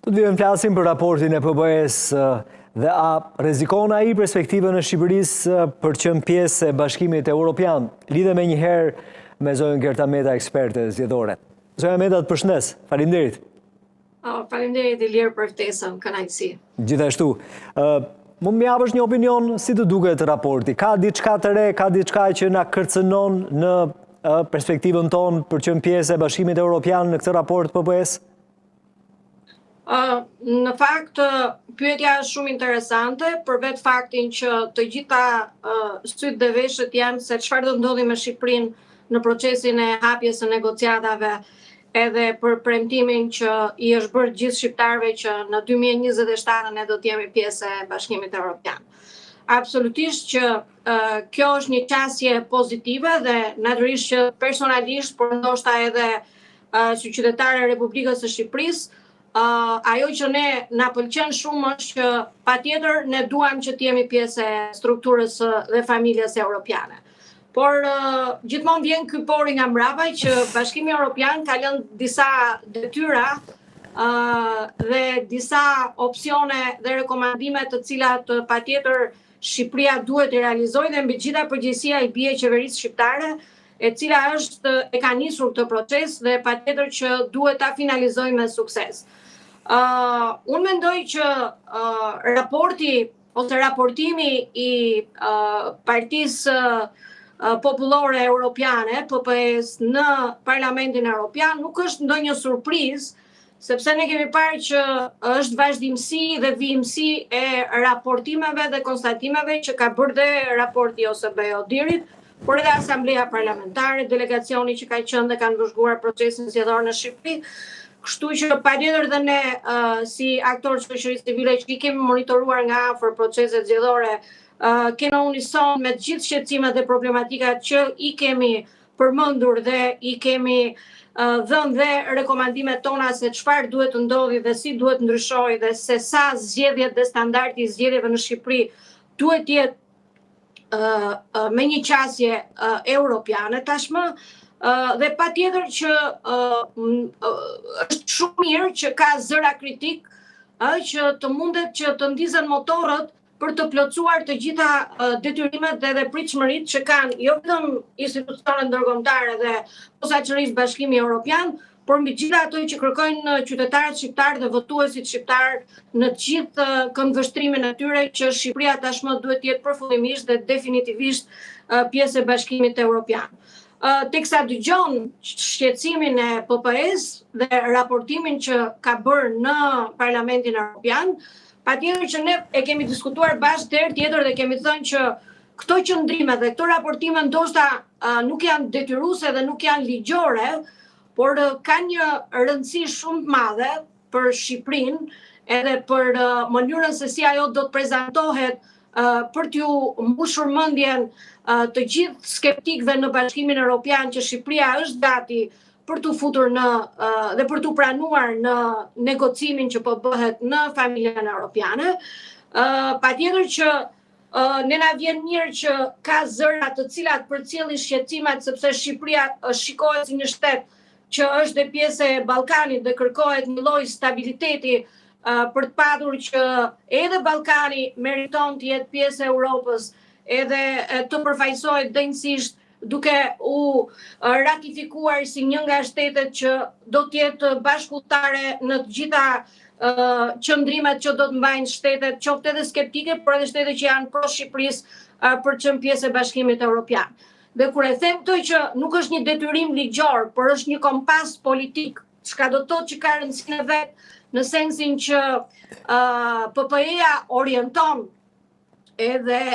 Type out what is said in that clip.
Do të vjen flasim për raportin e PBE-s dhe a rrezikon ai perspektivën e Shqipërisë për të qenë pjesë e Bashkimit Evropian. Lidhe me njëherë me zonën Gerta Meta, eksperte zgjedhore. Zonja Meta, të përshëndes. Faleminderit. Faleminderit Ilir për ftesën, kënaqësi. Gjithashtu, mund më japësh një opinion si të duket raporti? Ka diçka të re, ka diçka që na kërcënon në perspektivën tonë për të qenë pjesë e Bashkimit Evropian në këtë raport PBE-s? Në fakt, pyetja është shumë interesante për vetë faktin që të gjitha sytë dhe veshët janë se çfarë do ndodhi me Shqipërinë në procesin e hapjes së negociatave, edhe për premtimin që i është bërë gjithë shqiptarëve që në 2027 ne do të jemi pjesë e Bashkimit Evropian. Absolutisht që kjo është një qasje pozitive dhe natyrisht që personalisht, por ndoshta edhe si qytetare e Republikës së Shqipërisë, ajo që na pëlqen shumë është që patjetër ne duam që të jemi pjesë e strukturës dhe familjes europiane. Por gjithmonë vjen ky pori nga mbrapa që Bashkimi Evropian ka lënë disa detyra dhe disa opsione dhe rekomandime të cilat patjetër Shqipëria duhet të realizojë dhe mbi gjitha përgjegjësia i bie qeverisë shqiptare, e cila e ka nisur këtë proces dhe patjetër që duhet ta finalizojë me sukses. Unë mendoj që raporti ose raportimi i Partisë Popullore Europiane, PPE-s, në Parlamentin Evropian nuk është ndonjë surprizë, sepse ne kemi parë që është vazhdimsi dhe vijimsi e raportimeve dhe konstatimeve që ka bërë dhe raporti OSBE-ODIHR-it, por edhe Asambleja Parlamentare, delegacioni që ka qenë dhe kanë vëzhguar procesin zgjedhor në Shqipëri. Kështu që patjetër dhe ne si aktorë të shoqërisë civile që i kemi monitoruar nga afër proceset zgjedhore, kena unison me gjithë shqetësimet dhe problematikat që i kemi përmendur dhe i kemi dhënë dhe rekomandimet tona se çfarë duhet të ndodhi dhe si duhet ndryshojë dhe se sa zgjedhjet dhe standardi i zgjedhjeve në Shqipëri duhet të jetë me një qasje europiane tashmë. Dhe patjetër që është shumë mirë që ka zëra kritik që të mundet që të ndizen motorët për të plotësuar të gjitha detyrimet dhe pritshmëritë që kanë jo vetëm institucionet ndërkombëtare dhe posaçërisht Bashkimi Evropian, por mbi gjitha ato që kërkojnë qytetarët shqiptar dhe votuesit shqiptar në të gjithë këndvështrimin e tyre që Shqipëria tashmë duhet të jetë përfundimisht dhe definitivisht pjesë e Bashkimit Evropian. Teksa dëgjon shqetësimin e PPE-s dhe raportimin që ka bërë në Parlamentin Evropian, patjetër që ne e kemi diskutuar bashkë herë tjetër dhe kemi thënë që këto qëndrime dhe këto raportime ndoshta nuk janë detyruese dhe nuk janë ligjore, por kanë një rëndësi shumë të madhe për Shqipërinë edhe për mënyrën se si ajo do të prezantohet për t'ju mbushur mendjen të gjithë skeptikëve në Bashkimin Evropian që Shqipëria është gati për t'u futur dhe për t'u pranuar në negocimin që po bëhet në familjen europiane. Patjetër që ne na vjen mirë që ka zëra të cilat përcjellin shqetësimet sepse Shqipëria shikohet si një shtet që është dhe pjesë e Ballkanit dhe kërkohet një lloj stabiliteti për të padur që edhe Ballkani meriton të jetë pjesë e Europës, edhe të përfaqësohet denjësisht duke u ratifikuar si një nga shtetet që do të jetë bashkëpunëtare në të gjitha qëndrimet që do të mbajnë shtetet, qoftë edhe skeptike, por edhe shtetet që janë pro Shqipërisë për të qenë pjesë e Bashkimit Evropian. Dhe kur e them këtë që nuk është një detyrim ligjor, por është një kompas politik, çka do të thotë që ka rëndësinë e vet në sensin që PPE-ja orienton edhe